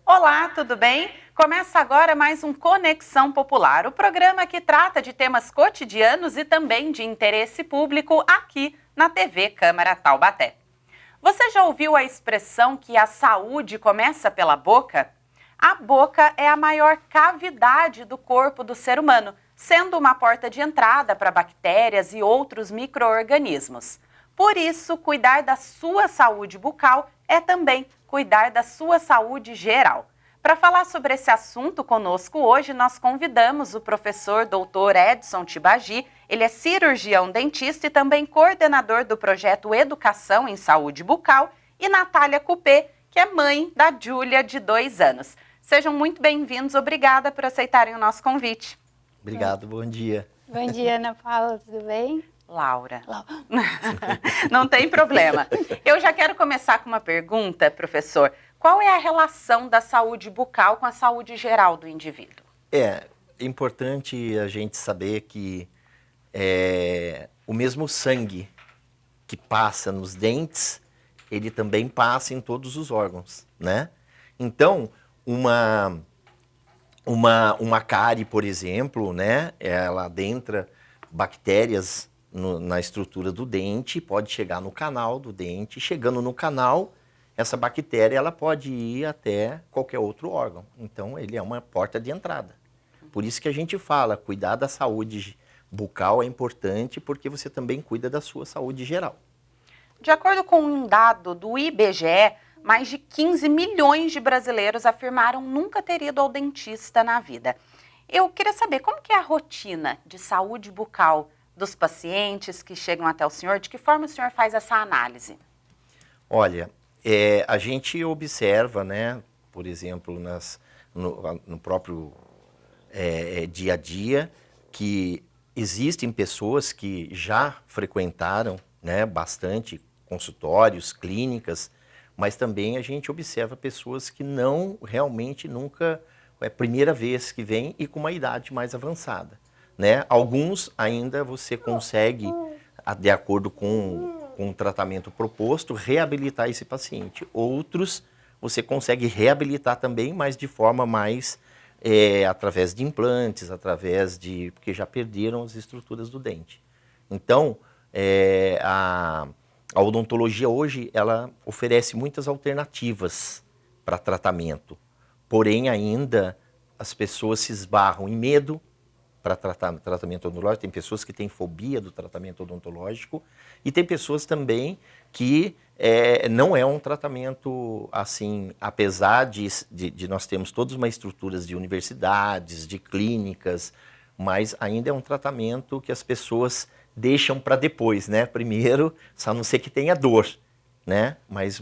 Olá, tudo bem? Começa agora mais um Conexão Popular, o programa que trata de temas cotidianos e também de interesse público aqui na TV Câmara Taubaté. Você já ouviu a expressão que a saúde começa pela boca? A boca é a maior cavidade do corpo do ser humano, sendo uma porta de entrada para bactérias e outros micro-organismos. Por isso, cuidar da sua saúde bucal é também cuidar da sua saúde geral. Para falar sobre esse assunto conosco hoje, nós convidamos o professor Dr. Edson Tibagi. Ele é cirurgião dentista e também coordenador do projeto Educação em Saúde Bucal, e Natália Cupê, que é mãe da Júlia, de 2 anos. Sejam muito bem-vindos, obrigada por aceitarem o nosso convite. Obrigado, bom dia. Bom dia, Ana Paula, tudo bem? Laura. Não tem problema. Eu já quero começar com uma pergunta, professor. Qual é a relação da saúde bucal com a saúde geral do indivíduo? É importante a gente saber que o mesmo sangue que passa nos dentes, ele também passa em todos os órgãos, né? Então, uma cárie, por exemplo, né? Ela adentra bactérias na estrutura do dente, pode chegar no canal do dente. Chegando no canal, essa bactéria ela pode ir até qualquer outro órgão. Então, ele é uma porta de entrada. Por isso que a gente fala, cuidar da saúde bucal é importante, porque você também cuida da sua saúde geral. De acordo com um dado do IBGE, mais de 15 milhões de brasileiros afirmaram nunca ter ido ao dentista na vida. Eu queria saber como que é a rotina de saúde bucal dos pacientes que chegam até o senhor, de que forma o senhor faz essa análise? Olha, a gente observa, né, por exemplo, no próprio dia a dia, que existem pessoas que já frequentaram, né, bastante consultórios, clínicas, mas também a gente observa pessoas que não realmente nunca, é a primeira vez que vêm e com uma idade mais avançada. Né? Alguns ainda você consegue, de acordo com o tratamento proposto, reabilitar esse paciente. Outros você consegue reabilitar também, mas de forma mais através de implantes, porque já perderam as estruturas do dente. Então, a odontologia hoje ela oferece muitas alternativas para tratamento, porém ainda as pessoas se esbarram em medo para tratamento odontológico. Tem pessoas que têm fobia do tratamento odontológico e tem pessoas também que não é um tratamento assim, apesar de nós termos todas uma estruturas de universidades, de clínicas, mas ainda é um tratamento que as pessoas deixam para depois, né? Primeiro, a não ser que tenha dor, né? Mas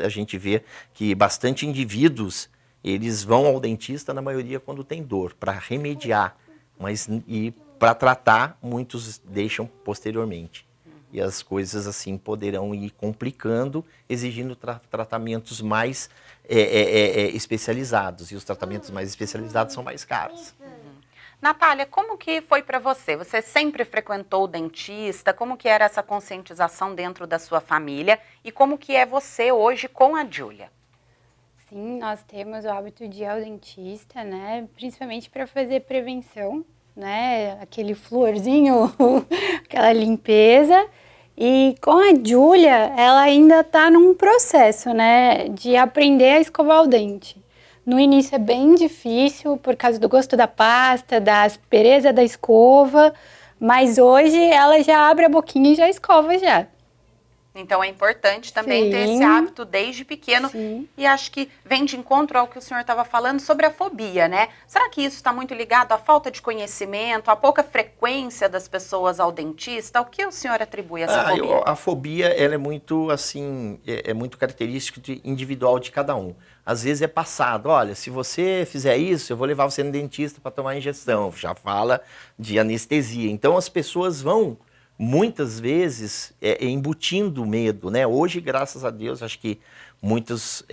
a gente vê que bastante indivíduos eles vão ao dentista, na maioria, quando tem dor, para remediar, e para tratar, muitos deixam posteriormente. E as coisas assim poderão ir complicando, exigindo tratamentos mais especializados. E os tratamentos mais especializados são mais caros. Natália, como que foi para você? Você sempre frequentou o dentista? Como que era essa conscientização dentro da sua família? E como que é você hoje com a Júlia? Sim, nós temos o hábito de ir ao dentista, né? Principalmente para fazer prevenção, né? Aquele flúorzinho, aquela limpeza. E com a Júlia, ela ainda está num processo, né? De aprender a escovar o dente. No início é bem difícil por causa do gosto da pasta, da aspereza da escova, mas hoje ela já abre a boquinha e já escova já. Então é importante também ter esse hábito desde pequeno. Sim. E acho que vem de encontro ao que o senhor estava falando sobre a fobia, né? Será que isso está muito ligado à falta de conhecimento, à pouca frequência das pessoas ao dentista? O que o senhor atribui a essa fobia? A fobia ela é muito assim, muito característica individual de cada um. Às vezes é passado, olha, se você fizer isso, eu vou levar você no dentista para tomar injeção. Já fala de anestesia. Então as pessoas vão muitas vezes embutindo medo, né? Hoje, graças a Deus, acho que muitos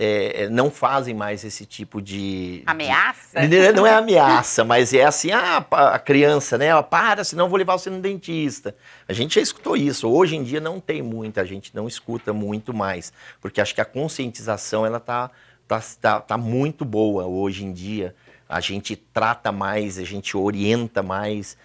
não fazem mais esse tipo de... Ameaça? Não é ameaça, mas é assim, a criança, né? Para, senão eu vou levar você no dentista. A gente já escutou isso. Hoje em dia não tem muita, a gente não escuta muito mais, porque acho que a conscientização, ela tá muito boa hoje em dia. A gente trata mais, a gente orienta mais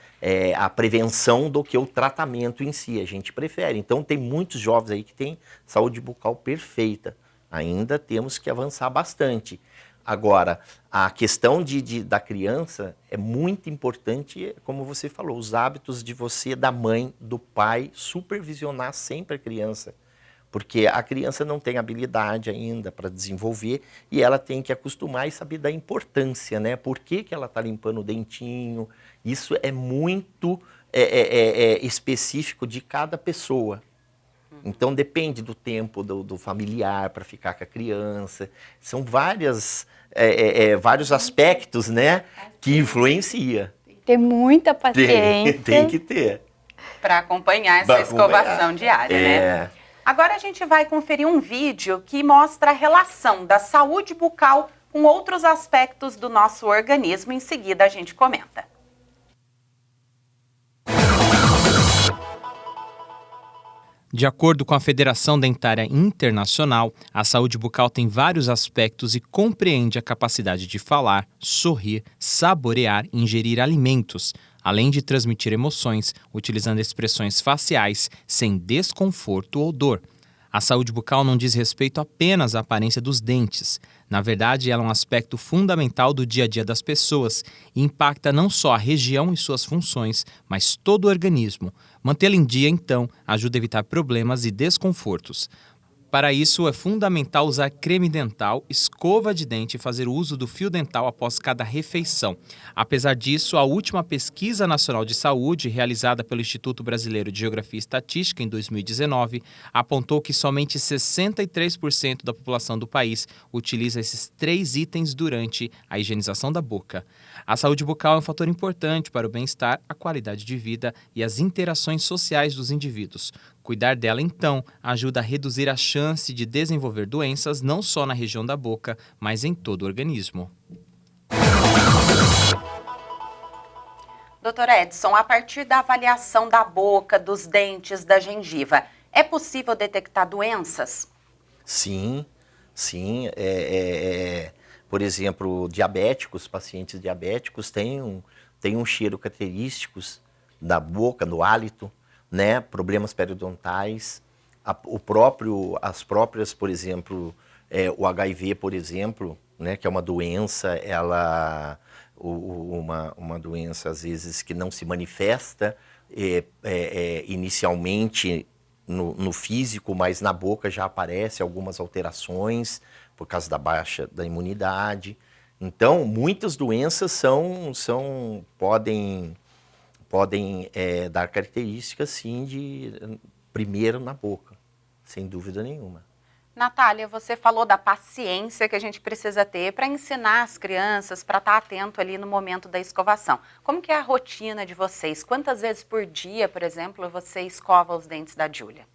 a prevenção do que o tratamento em si. A gente prefere. Então, tem muitos jovens aí que têm saúde bucal perfeita. Ainda temos que avançar bastante. Agora, a questão da criança é muito importante, como você falou, os hábitos de você, da mãe, do pai, supervisionar sempre a criança. Porque a criança não tem habilidade ainda para desenvolver e ela tem que acostumar e saber da importância, né? Por que ela está limpando o dentinho? Isso é muito específico de cada pessoa. Então depende do tempo do familiar para ficar com a criança. São vários aspectos, né, que influencia. Ter muita paciência. Tem que ter. Para acompanhar essa escovação diária, né? Agora a gente vai conferir um vídeo que mostra a relação da saúde bucal com outros aspectos do nosso organismo. Em seguida a gente comenta. De acordo com a Federação Dentária Internacional, a saúde bucal tem vários aspectos e compreende a capacidade de falar, sorrir, saborear e ingerir alimentos, além de transmitir emoções, utilizando expressões faciais sem desconforto ou dor. A saúde bucal não diz respeito apenas à aparência dos dentes. Na verdade, ela é um aspecto fundamental do dia a dia das pessoas e impacta não só a região e suas funções, mas todo o organismo. Mantê-la em dia, então, ajuda a evitar problemas e desconfortos. Para isso, é fundamental usar creme dental, escova de dente e fazer uso do fio dental após cada refeição. Apesar disso, a última pesquisa nacional de saúde, realizada pelo Instituto Brasileiro de Geografia e Estatística em 2019, apontou que somente 63% da população do país utiliza esses 3 itens durante a higienização da boca. A saúde bucal é um fator importante para o bem-estar, a qualidade de vida e as interações sociais dos indivíduos. Cuidar dela, então, ajuda a reduzir a chance de desenvolver doenças não só na região da boca, mas em todo o organismo. Doutor Edson, a partir da avaliação da boca, dos dentes, da gengiva, é possível detectar doenças? Sim. Por exemplo, pacientes diabéticos têm um cheiro característico da boca, do hálito, né? Problemas periodontais, as próprias, por exemplo, o HIV, por exemplo, né? Que é uma doença, uma doença às vezes que não se manifesta inicialmente no físico, mas na boca já aparece algumas alterações por causa da baixa da imunidade. Então, muitas doenças podem dar características, sim, primeiro na boca, sem dúvida nenhuma. Natália, você falou da paciência que a gente precisa ter para ensinar as crianças, para estar atento ali no momento da escovação. Como que é a rotina de vocês? Quantas vezes por dia, por exemplo, você escova os dentes da Júlia?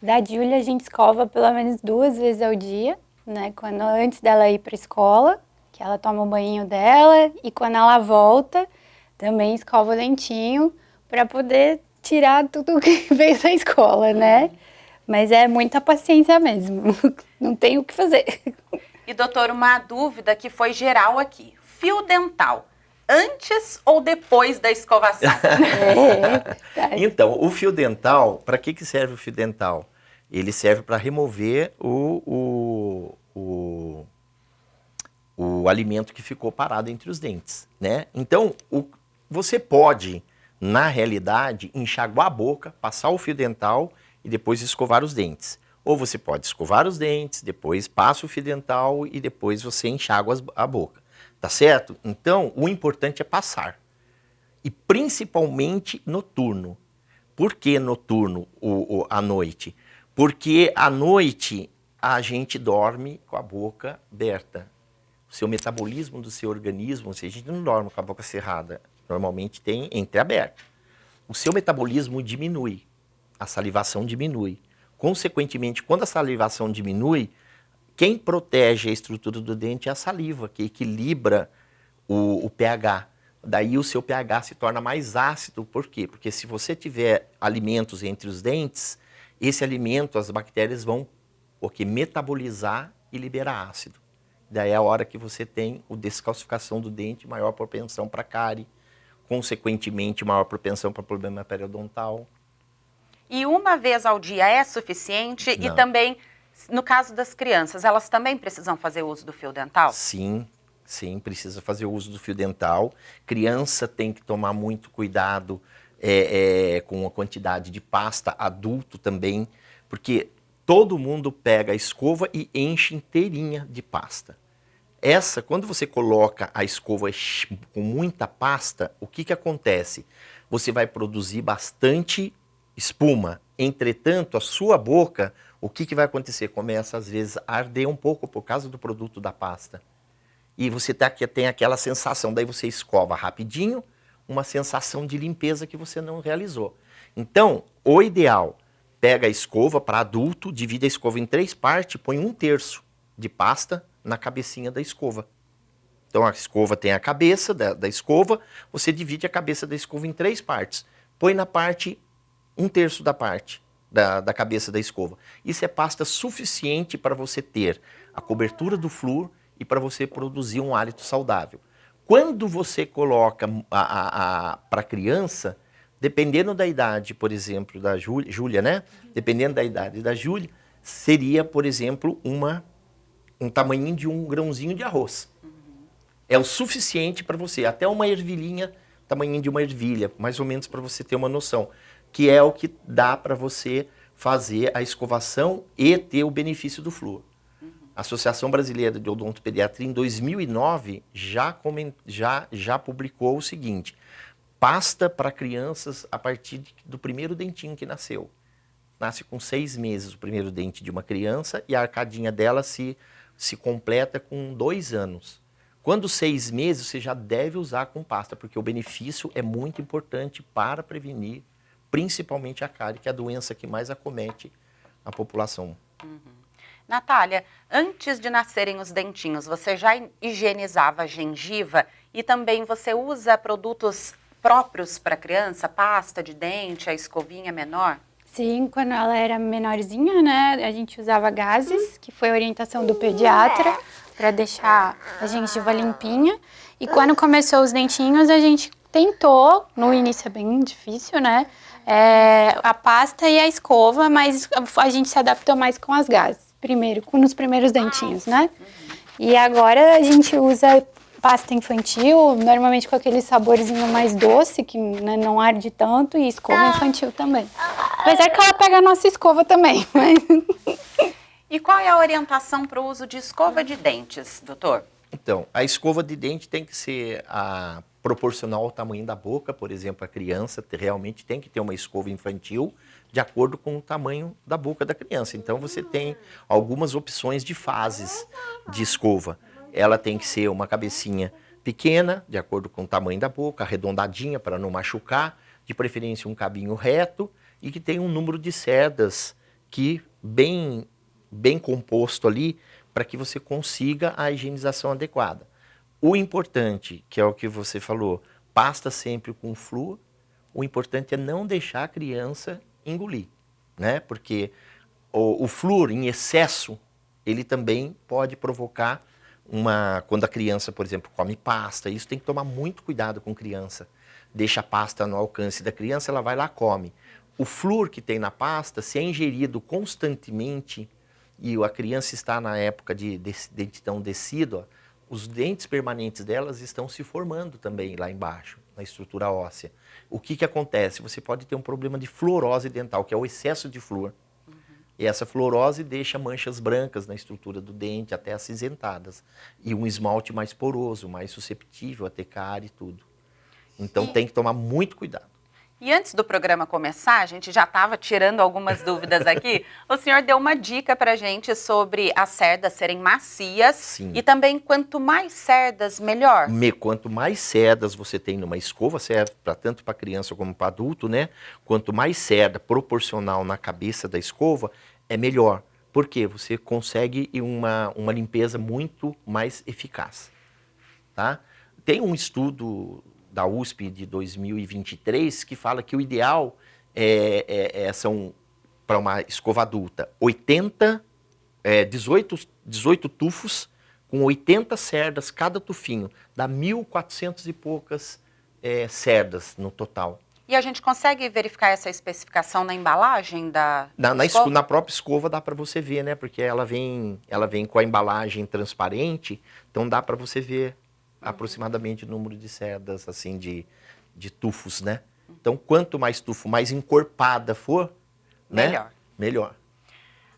Da Júlia a gente escova pelo menos 2 vezes ao dia, né? Antes dela ir para a escola, que ela toma o banho dela, e quando ela volta, também escova o dentinho para poder tirar tudo que veio da escola, né? Mas é muita paciência mesmo, não tem o que fazer. E doutor, uma dúvida que foi geral aqui. Fio dental, antes ou depois da escovação? Então, o fio dental, para que serve o fio dental? Ele serve para remover o alimento que ficou parado entre os dentes, né? Então, você pode, na realidade, enxaguar a boca, passar o fio dental e depois escovar os dentes. Ou você pode escovar os dentes, depois passa o fio dental e depois você enxágua a boca. Tá certo? Então, o importante é passar. E principalmente noturno. Por que noturno, à noite? Porque à noite a gente dorme com a boca aberta. O seu metabolismo do seu organismo, se a gente não dorme com a boca cerrada, normalmente tem entreaberta. O seu metabolismo diminui. A salivação diminui. Consequentemente, quando a salivação diminui, quem protege a estrutura do dente é a saliva, que equilibra o pH. Daí o seu pH se torna mais ácido. Por quê? Porque se você tiver alimentos entre os dentes, esse alimento, as bactérias vão metabolizar e liberar ácido. Daí é a hora que você tem a descalcificação do dente, maior propensão para cárie, consequentemente maior propensão para problema periodontal. E uma vez ao dia é suficiente? Não. E também, no caso das crianças, elas também precisam fazer uso do fio dental? Sim, sim, precisa fazer uso do fio dental. Criança tem que tomar muito cuidado com a quantidade de pasta, adulto também, porque todo mundo pega a escova e enche inteirinha de pasta. Quando você coloca a escova com muita pasta, o que acontece? Você vai produzir bastante espuma. Entretanto, a sua boca, o que vai acontecer? Começa, às vezes, a arder um pouco por causa do produto da pasta. E você tem aquela sensação, daí você escova rapidinho, uma sensação de limpeza que você não realizou. Então, o ideal, pega a escova para adulto, divide a escova em 3 partes, põe 1/3 de pasta na cabecinha da escova. Então, a escova tem a cabeça da escova, você divide a cabeça da escova em 3 partes. Põe na parte 1/3 da parte da cabeça da escova. Isso é pasta suficiente para você ter a cobertura do flúor e para você produzir um hálito saudável. Quando você coloca para a criança, dependendo da idade, por exemplo, da Júlia, né? Dependendo da idade da Júlia, seria, por exemplo, um tamanhinho de um grãozinho de arroz. É o suficiente para você, até uma ervilhinha, tamanhinho de uma ervilha, mais ou menos para você ter uma noção, que é o que dá para você fazer a escovação e ter o benefício do flúor. A Associação Brasileira de Odontopediatria, em 2009, já publicou o seguinte: pasta para crianças a partir do primeiro dentinho que nasceu. Nasce com 6 meses o primeiro dente de uma criança e a arcadinha dela se completa com 2 anos. Quando 6 meses, você já deve usar com pasta, porque o benefício é muito importante para prevenir, principalmente a cárie, que é a doença que mais acomete a população. Natália, antes de nascerem os dentinhos, você já higienizava a gengiva e também você usa produtos próprios para criança, pasta de dente, a escovinha menor? Sim, quando ela era menorzinha, né, a gente usava gases, que foi a orientação do pediatra, para deixar a gengiva limpinha. E quando começou os dentinhos, a gente tentou, no início é bem difícil, né, a pasta e a escova, mas a gente se adaptou mais com as gases, primeiro, nos primeiros dentinhos, né. E agora a gente usa pasta infantil, normalmente com aquele saborzinho mais doce, que, né, não arde tanto, e escova infantil também. Apesar que ela pega a nossa escova também. Mas... E qual é a orientação para o uso de escova de dentes, doutor? Então, a escova de dente tem que ser proporcional ao tamanho da boca. Por exemplo, a criança realmente tem que ter uma escova infantil de acordo com o tamanho da boca da criança. Então, você tem algumas opções de fases de escova. Ela tem que ser uma cabecinha pequena, de acordo com o tamanho da boca, arredondadinha para não machucar, de preferência um cabinho reto e que tenha um número de cerdas que bem composto ali para que você consiga a higienização adequada. O importante, que é o que você falou, pasta sempre com flúor. O importante é não deixar a criança engolir, né? Porque o flúor em excesso, ele também pode provocar quando a criança, por exemplo, come pasta, isso tem que tomar muito cuidado com criança. Deixa a pasta no alcance da criança, ela vai lá e come. O flúor que tem na pasta, se é ingerido constantemente e a criança está na época de dentão descido, os dentes permanentes delas estão se formando também lá embaixo, na estrutura óssea. O que acontece? Você pode ter um problema de fluorose dental, que é o excesso de flúor. E essa fluorose deixa manchas brancas na estrutura do dente, até acinzentadas. E um esmalte mais poroso, mais susceptível a ter cárie e tudo. Então tem que tomar muito cuidado. E antes do programa começar, a gente já estava tirando algumas dúvidas aqui. O senhor deu uma dica para a gente sobre as cerdas serem macias. Sim. E também quanto mais cerdas, melhor. Quanto mais cerdas você tem numa escova, serve tanto para criança como para adulto, né? Quanto mais cerda proporcional na cabeça da escova, é melhor. Porque você consegue uma limpeza muito mais eficaz, tá? Tem um estudo da USP de 2023 que fala que o ideal são, para uma escova adulta, 18 tufos com 80 cerdas cada tufinho. Dá 1.400 e poucas cerdas no total. E a gente consegue verificar essa especificação na embalagem da escova? Na própria escova dá para você ver, né? Porque ela vem com a embalagem transparente, então dá para você ver aproximadamente o número de cerdas, assim, de tufos, né? Então, quanto mais tufo, mais encorpada for, né? Melhor.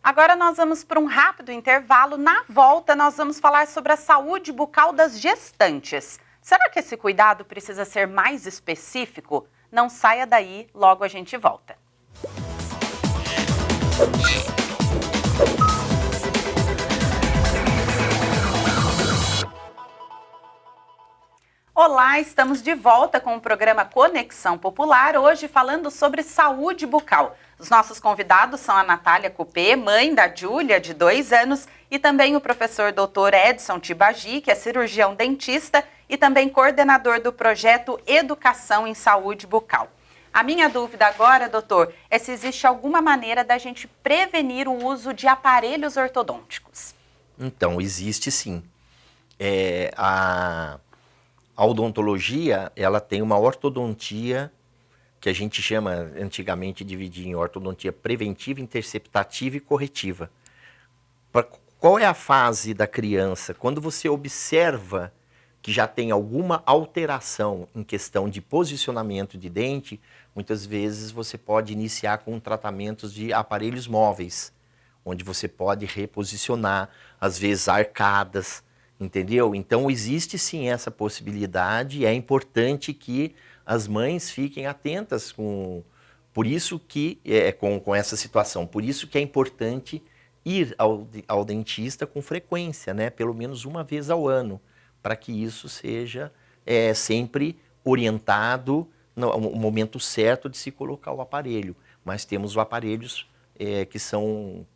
Agora nós vamos para um rápido intervalo. Na volta, nós vamos falar sobre a saúde bucal das gestantes. Será que esse cuidado precisa ser mais específico? Não saia daí, logo a gente volta. Olá, estamos de volta com o programa Conexão Popular, hoje falando sobre saúde bucal. Os nossos convidados são a Natália Cupê, mãe da Júlia, de 2 anos, e também o professor Dr. Edson Tibagi, que é cirurgião dentista e também coordenador do projeto Educação em Saúde Bucal. A minha dúvida agora, doutor, é se existe alguma maneira da gente prevenir o uso de aparelhos ortodônticos. Então, existe sim. A odontologia, ela tem uma ortodontia que a gente chama, antigamente, dividia em ortodontia preventiva, interceptativa e corretiva. Qual é a fase da criança? Quando você observa que já tem alguma alteração em questão de posicionamento de dente, muitas vezes você pode iniciar com tratamentos de aparelhos móveis, onde você pode reposicionar, às vezes arcadas, entendeu? Então existe sim essa possibilidade e é importante que as mães fiquem atentas com essa situação. Por isso que é importante ir ao dentista com frequência, né? Pelo menos uma vez ao ano, para que isso seja sempre orientado no momento certo de se colocar o aparelho. Mas temos os aparelhos que são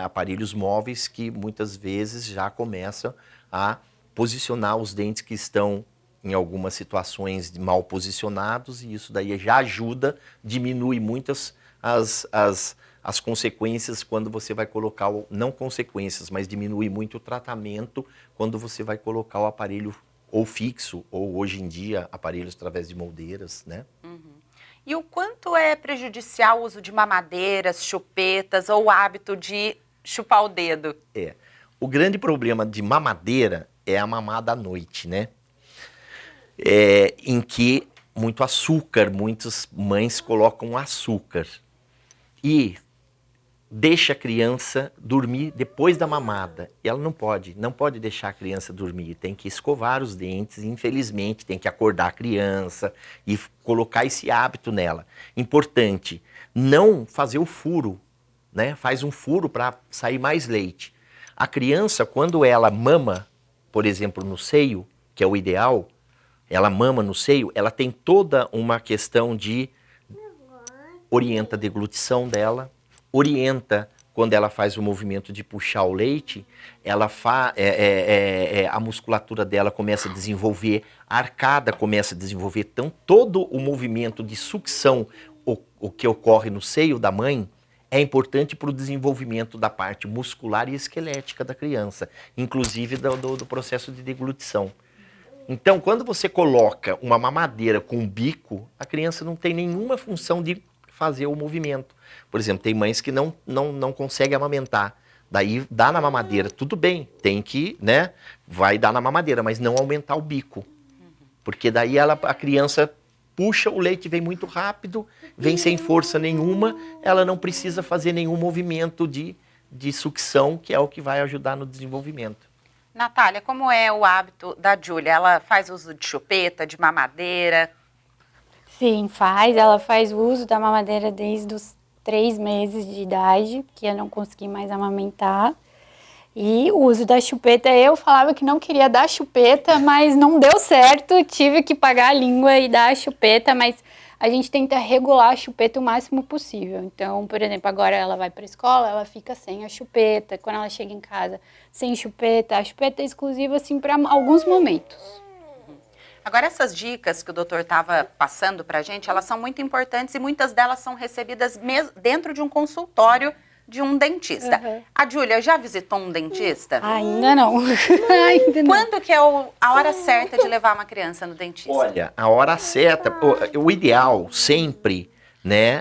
aparelhos móveis que muitas vezes já começam a posicionar os dentes que estão em algumas situações mal posicionados, e isso daí já ajuda, diminui muitas as consequências quando você vai colocar, não consequências, mas diminui muito o tratamento quando você vai colocar o aparelho ou fixo, ou hoje em dia aparelhos através de moldeiras, né? Uhum. E o quanto é prejudicial o uso de mamadeiras, chupetas ou o hábito de chupar o dedo? O grande problema de mamadeira é a mamada à noite, né? Em que muito açúcar, muitas mães colocam açúcar e deixa a criança dormir depois da mamada. E ela não pode deixar a criança dormir, tem que escovar os dentes, infelizmente tem que acordar a criança e colocar esse hábito nela. Importante, não fazer o furo, né? Faz um furo para sair mais leite. A criança, quando ela mama, por exemplo, no seio, que é o ideal, ela mama no seio, ela tem toda uma questão de orienta a deglutição dela, orienta quando ela faz o movimento de puxar o leite, a musculatura dela começa a desenvolver, a arcada começa a desenvolver, então todo o movimento de sucção, o que ocorre no seio da mãe, é importante para o desenvolvimento da parte muscular e esquelética da criança, inclusive do processo de deglutição. Então, quando você coloca uma mamadeira com um bico, a criança não tem nenhuma função de fazer o movimento. Por exemplo, tem mães que não conseguem amamentar. Daí dá na mamadeira, tudo bem, tem que, né? Vai dar na mamadeira, mas não aumentar o bico. Porque daí a criança puxa, o leite vem muito rápido, vem sem força nenhuma, ela não precisa fazer nenhum movimento de sucção, que é o que vai ajudar no desenvolvimento. Natália, como é o hábito da Júlia? Ela faz uso de chupeta, de mamadeira? Sim, faz. Ela faz uso da mamadeira desde os 3 meses de idade, que eu não consegui mais amamentar. E o uso da chupeta, eu falava que não queria dar chupeta, mas não deu certo. Tive que pagar a língua e dar a chupeta, mas a gente tenta regular a chupeta o máximo possível. Então, por exemplo, agora ela vai para a escola, ela fica sem a chupeta. Quando ela chega em casa, sem chupeta. A chupeta é exclusiva, assim, para alguns momentos. Agora, essas dicas que o doutor estava passando para a gente, elas são muito importantes e muitas delas são recebidas dentro de um consultório de um dentista. Uhum. A Júlia já visitou um dentista? Ainda não. Ainda não. Quando que é a hora certa de levar uma criança no dentista? Olha, a hora certa, o ideal sempre, né,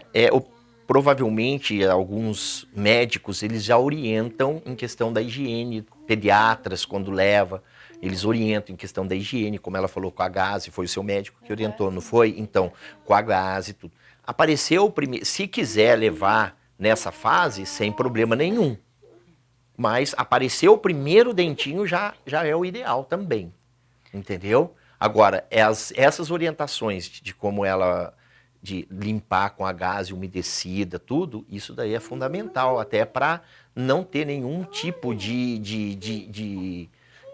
provavelmente alguns médicos, eles já orientam em questão da higiene, pediatras quando leva, eles orientam em questão da higiene, como ela falou com a Gazi, foi o seu médico que orientou, não foi? Então, com a Gazi, tudo. Apareceu o primeiro, se quiser levar nessa fase, sem problema nenhum. Mas apareceu o primeiro dentinho já é o ideal também, entendeu? Agora, essas orientações de como ela, de limpar com a Gazi umedecida, tudo, isso daí é fundamental, até para não ter nenhum tipo de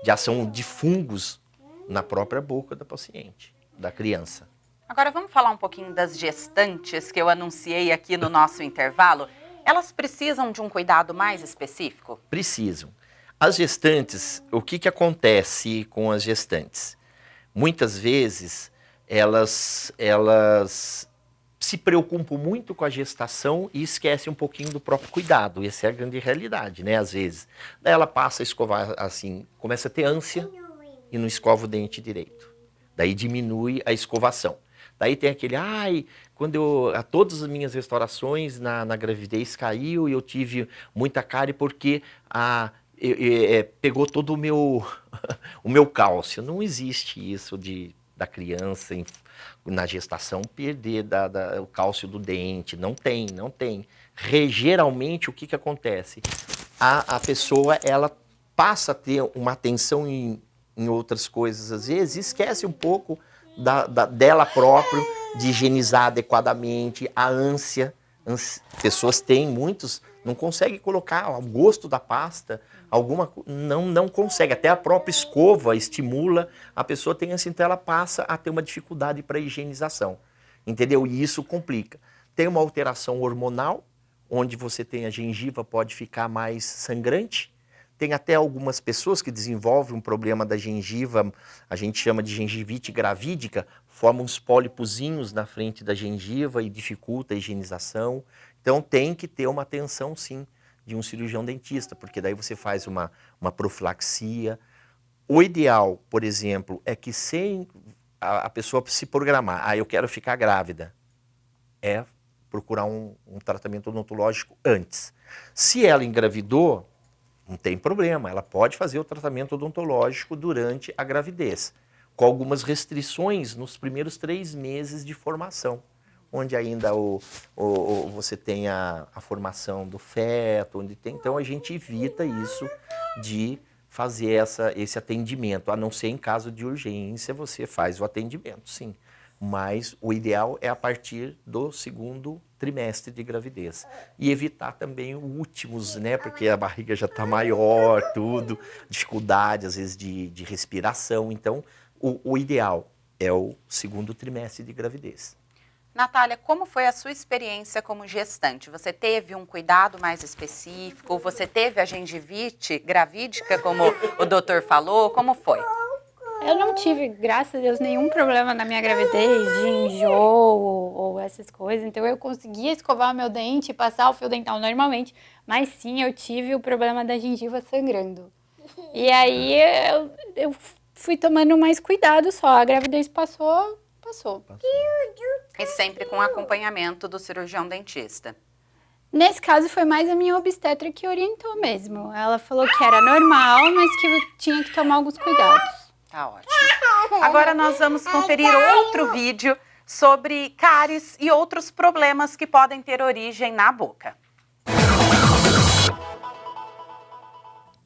ação de fungos na própria boca da paciente, da criança. Agora vamos falar um pouquinho das gestantes que eu anunciei aqui no nosso intervalo. Elas precisam de um cuidado mais específico? Precisam. As gestantes, o que acontece com as gestantes? Muitas vezes elas se preocupam muito com a gestação e esquecem um pouquinho do próprio cuidado. Essa é a grande realidade, né? Às vezes. Daí ela passa a escovar assim, começa a ter ânsia e não escova o dente direito. Daí diminui a escovação. Daí tem aquele, quando todas as minhas restaurações na gravidez caiu e eu tive muita cárie porque pegou todo o meu cálcio. Não existe isso da criança na gestação perder o cálcio do dente. Não tem. Geralmente, o que acontece? A pessoa, ela passa a ter uma atenção em outras coisas, às vezes, e esquece um pouco dela própria, de higienizar adequadamente, a ânsia. Pessoas têm, muitos não conseguem colocar o gosto da pasta, não consegue, até a própria escova estimula, a pessoa tem ânsia, então ela passa a ter uma dificuldade para a higienização, entendeu? E isso complica. Tem uma alteração hormonal, onde você tem a gengiva pode ficar mais sangrante. Tem até algumas pessoas que desenvolvem um problema da gengiva, a gente chama de gengivite gravídica, formam uns pólipozinhos na frente da gengiva e dificulta a higienização. Então tem que ter uma atenção, sim, de um cirurgião dentista, porque daí você faz uma profilaxia. O ideal, por exemplo, é que sem a pessoa se programar, eu quero ficar grávida, é procurar um tratamento odontológico antes. Se ela engravidou, não tem problema, ela pode fazer o tratamento odontológico durante a gravidez, com algumas restrições nos primeiros 3 meses de formação, onde ainda você tem a formação do feto, então a gente evita isso de fazer esse atendimento, a não ser em caso de urgência você faz o atendimento, sim. Mas o ideal é a partir do 2º trimestre de gravidez. E evitar também os últimos, né? Porque a barriga já está maior, tudo, dificuldade às vezes de respiração. Então, o ideal é o 2º trimestre de gravidez. Natália, como foi a sua experiência como gestante? Você teve um cuidado mais específico? Você teve a gengivite gravídica, como o doutor falou? Como foi? Eu não tive, graças a Deus, nenhum problema na minha gravidez de enjoo ou essas coisas. Então, eu conseguia escovar meu dente e passar o fio dental normalmente. Mas sim, eu tive o problema da gengiva sangrando. E aí, eu fui tomando mais cuidado só. A gravidez passou. E sempre com acompanhamento do cirurgião dentista. Nesse caso, foi mais a minha obstetra que orientou mesmo. Ela falou que era normal, mas que eu tinha que tomar alguns cuidados. Tá ótimo. Agora nós vamos conferir outro vídeo sobre cáries e outros problemas que podem ter origem na boca.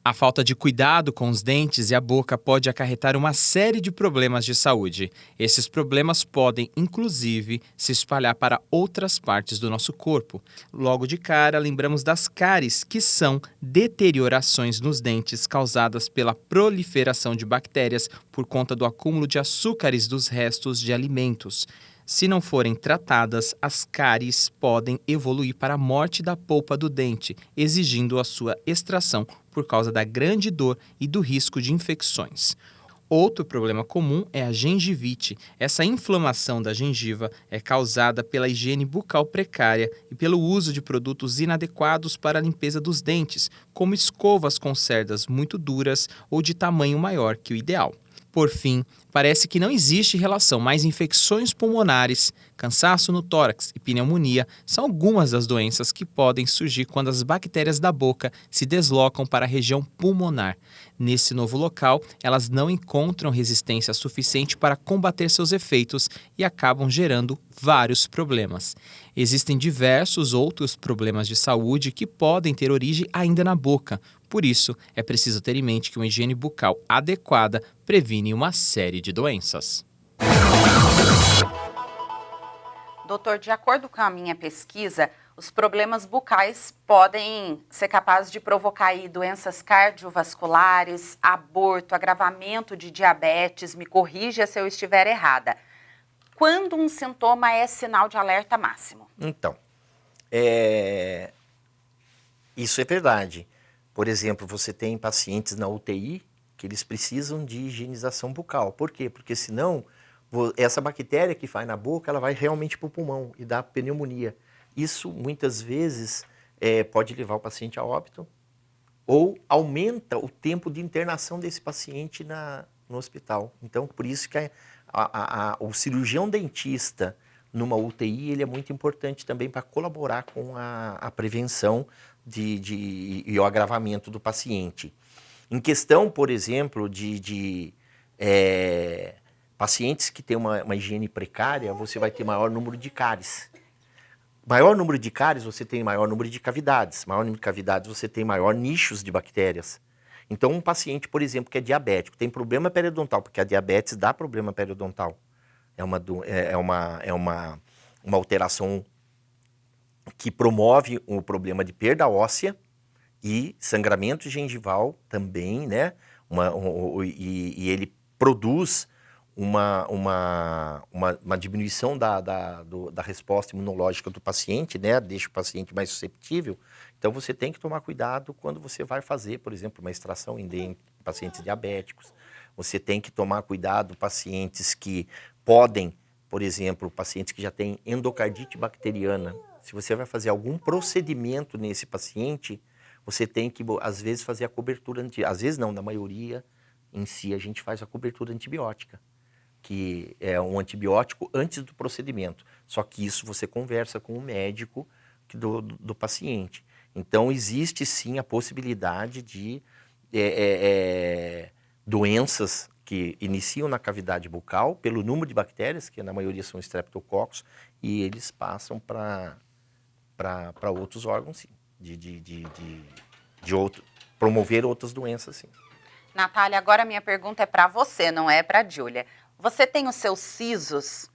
A falta de cuidado com os dentes e a boca pode acarretar uma série de problemas de saúde. Esses problemas podem, inclusive, se espalhar para outras partes do nosso corpo. Logo de cara, lembramos das cáries, que são deteriorações nos dentes causadas pela proliferação de bactérias por conta do acúmulo de açúcares dos restos de alimentos. Se não forem tratadas, as cáries podem evoluir para a morte da polpa do dente, exigindo a sua extração por causa da grande dor e do risco de infecções. Outro problema comum é a gengivite. Essa inflamação da gengiva é causada pela higiene bucal precária e pelo uso de produtos inadequados para a limpeza dos dentes, como escovas com cerdas muito duras ou de tamanho maior que o ideal. Por fim, parece que não existe relação, mas infecções pulmonares, cansaço no tórax e pneumonia são algumas das doenças que podem surgir quando as bactérias da boca se deslocam para a região pulmonar. Nesse novo local, elas não encontram resistência suficiente para combater seus efeitos e acabam gerando vários problemas. Existem diversos outros problemas de saúde que podem ter origem ainda na boca. Por isso, é preciso ter em mente que uma higiene bucal adequada previne uma série de doenças. Doutor, de acordo com a minha pesquisa, os problemas bucais podem ser capazes de provocar aí doenças cardiovasculares, aborto, agravamento de diabetes. Me corrija se eu estiver errada. Quando um sintoma é sinal de alerta máximo? Então, isso é verdade. Por exemplo, você tem pacientes na UTI que eles precisam de higienização bucal. Por quê? Porque senão essa bactéria que vai na boca, ela vai realmente para o pulmão e dá pneumonia. Isso muitas vezes pode levar o paciente a óbito ou aumenta o tempo de internação desse paciente no hospital. Então, por isso que o cirurgião dentista numa UTI ele é muito importante também para colaborar com a prevenção e o agravamento do paciente. Em questão, por exemplo, de pacientes que têm uma higiene precária, você vai ter maior número de cáries. Maior número de cáries, você tem maior número de cavidades. Maior número de cavidades, você tem maior nichos de bactérias. Então, um paciente, por exemplo, que é diabético, tem problema periodontal, porque a diabetes dá problema periodontal. É uma alteração que promove o problema de perda óssea e sangramento gengival também, né? E ele produz uma diminuição da resposta imunológica do paciente, né? Deixa o paciente mais susceptível. Então, você tem que tomar cuidado quando você vai fazer, por exemplo, uma extração em pacientes diabéticos. Você tem que tomar cuidado pacientes que podem, por exemplo, pacientes que já têm endocardite bacteriana. Se você vai fazer algum procedimento nesse paciente, você tem que, às vezes, fazer a cobertura às vezes não, na maioria em si, a gente faz a cobertura antibiótica, que é um antibiótico antes do procedimento. Só que isso você conversa com o médico do paciente. Então, existe sim a possibilidade de doenças que iniciam na cavidade bucal pelo número de bactérias, que na maioria são streptococcus, e eles passam para outros órgãos, sim, promover outras doenças, sim. Natália, agora a minha pergunta é para você, não é para a Júlia. Você tem os seus sisos?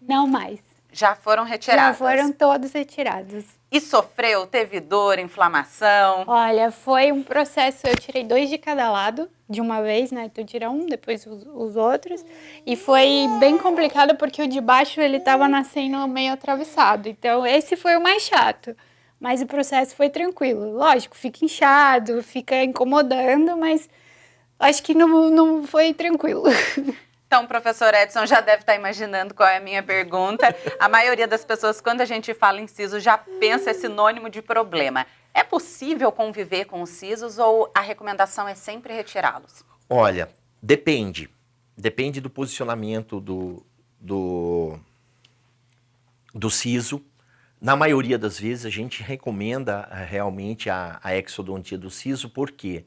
Não mais. Já foram retirados? Já foram todos retirados. E sofreu? Teve dor, inflamação? Olha, foi um processo, eu tirei 2 de cada lado, de uma vez, né? Tu tira um, depois os outros. E foi bem complicado porque o de baixo, ele tava nascendo meio atravessado. Então, esse foi o mais chato. Mas o processo foi tranquilo. Lógico, fica inchado, fica incomodando, mas acho que não foi tranquilo. Então, o professor Edson já deve estar imaginando qual é a minha pergunta. A maioria das pessoas, quando a gente fala em siso, já pensa é sinônimo de problema. É possível conviver com os sisos ou a recomendação é sempre retirá-los? Olha, depende. Depende do posicionamento do siso. Na maioria das vezes, a gente recomenda realmente a exodontia do siso. Por quê?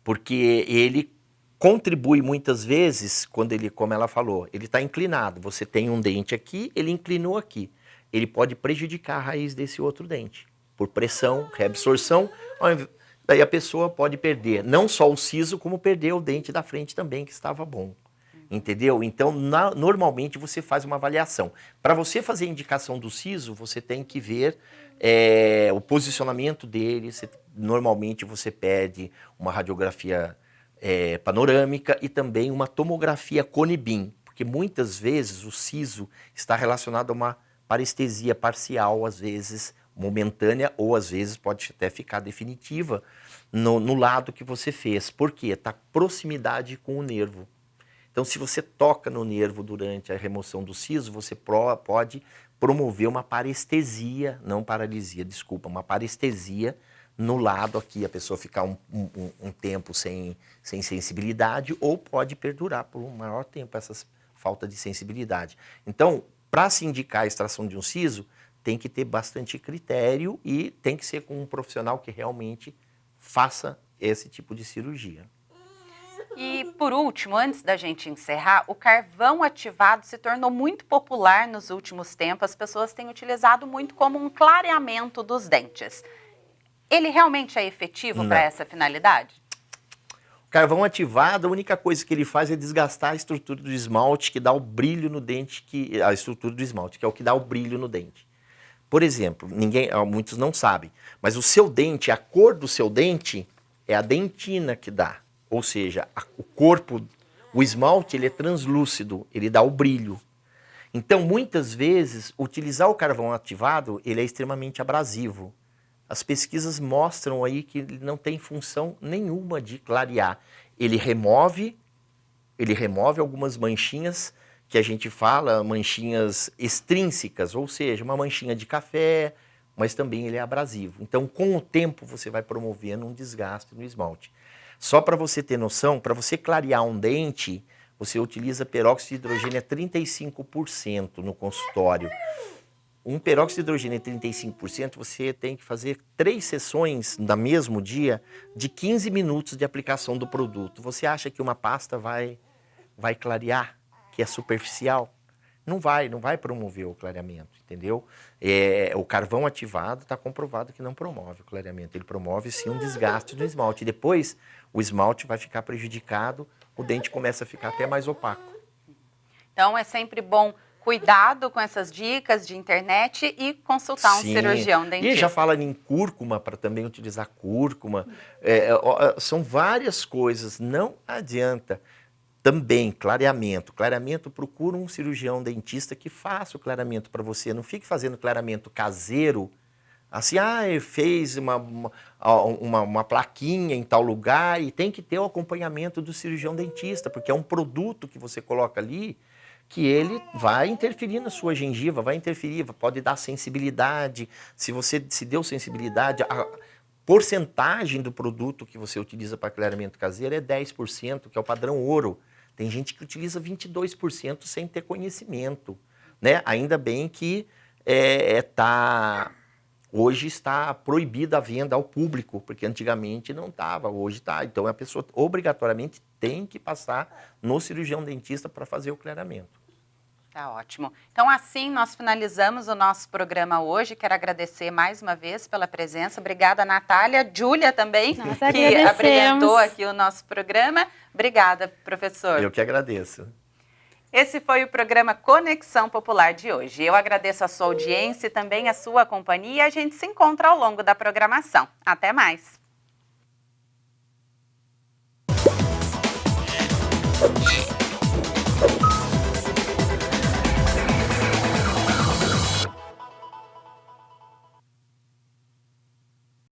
Porque ele contribui muitas vezes, como ela falou, ele está inclinado. Você tem um dente aqui, ele inclinou aqui. Ele pode prejudicar a raiz desse outro dente. Por pressão, reabsorção, daí a pessoa pode perder não só o siso, como perder o dente da frente também, que estava bom. Entendeu? Então, normalmente você faz uma avaliação. Para você fazer a indicação do siso, você tem que ver o posicionamento dele. Normalmente você pede uma radiografia panorâmica e também uma tomografia cone-beam, porque muitas vezes o siso está relacionado a uma parestesia parcial, às vezes momentânea, ou às vezes pode até ficar definitiva no lado que você fez. Por quê? Está proximidade com o nervo. Então, se você toca no nervo durante a remoção do siso, você pode promover uma parestesia, não paralisia, desculpa, uma parestesia no lado aqui, a pessoa ficar um tempo sem sensibilidade, ou pode perdurar por um maior tempo essa falta de sensibilidade. Então, para se indicar a extração de um siso, tem que ter bastante critério e tem que ser com um profissional que realmente faça esse tipo de cirurgia. E, por último, antes da gente encerrar, o carvão ativado se tornou muito popular nos últimos tempos. As pessoas têm utilizado muito como um clareamento dos dentes. Ele realmente é efetivo para essa finalidade? O carvão ativado, a única coisa que ele faz é desgastar a estrutura do esmalte, que dá o brilho no dente, a estrutura do esmalte, que é o que dá o brilho no dente. Por exemplo, muitos não sabem, mas o seu dente, a cor do seu dente é a dentina que dá. Ou seja, o corpo, o esmalte, ele é translúcido, ele dá o brilho. Então, muitas vezes, utilizar o carvão ativado, ele é extremamente abrasivo. As pesquisas mostram aí que ele não tem função nenhuma de clarear. Ele remove algumas manchinhas, que a gente fala, manchinhas extrínsecas, ou seja, uma manchinha de café, mas também ele é abrasivo. Então, com o tempo, você vai promovendo um desgaste no esmalte. Só para você ter noção, para você clarear um dente, você utiliza peróxido de hidrogênio a 35% no consultório. Um peróxido de hidrogênio a 35%, você tem que fazer 3 sessões no mesmo dia de 15 minutos de aplicação do produto. Você acha que uma pasta vai clarear, que é superficial? Não vai promover o clareamento, entendeu? O carvão ativado está comprovado que não promove o clareamento. Ele promove, sim, um desgaste do esmalte. Depois, o esmalte vai ficar prejudicado, o dente começa a ficar até mais opaco. Então, é sempre bom cuidado com essas dicas de internet e consultar um cirurgião dentista. E já fala em cúrcuma, para também utilizar cúrcuma. São várias coisas, não adianta. Também, clareamento. Clareamento, procura um cirurgião dentista que faça o clareamento para você. Não fique fazendo clareamento caseiro, assim, fez uma plaquinha em tal lugar, e tem que ter o acompanhamento do cirurgião dentista, porque é um produto que você coloca ali que ele vai interferir na sua gengiva, vai interferir, pode dar sensibilidade. Se deu sensibilidade, a porcentagem do produto que você utiliza para clareamento caseiro é 10%, que é o padrão ouro. Tem gente que utiliza 22% sem ter conhecimento, né? Ainda bem que hoje está proibida a venda ao público, porque antigamente não estava, hoje está. Então a pessoa obrigatoriamente tem que passar no cirurgião dentista para fazer o clareamento. Tá ótimo. Então, assim, nós finalizamos o nosso programa hoje. Quero agradecer mais uma vez pela presença. Obrigada, Natália. Júlia também, que abrilhantou aqui o nosso programa. Obrigada, professor. Eu que agradeço. Esse foi o programa Conexão Popular de hoje. Eu agradeço a sua audiência e também a sua companhia. A gente se encontra ao longo da programação. Até mais.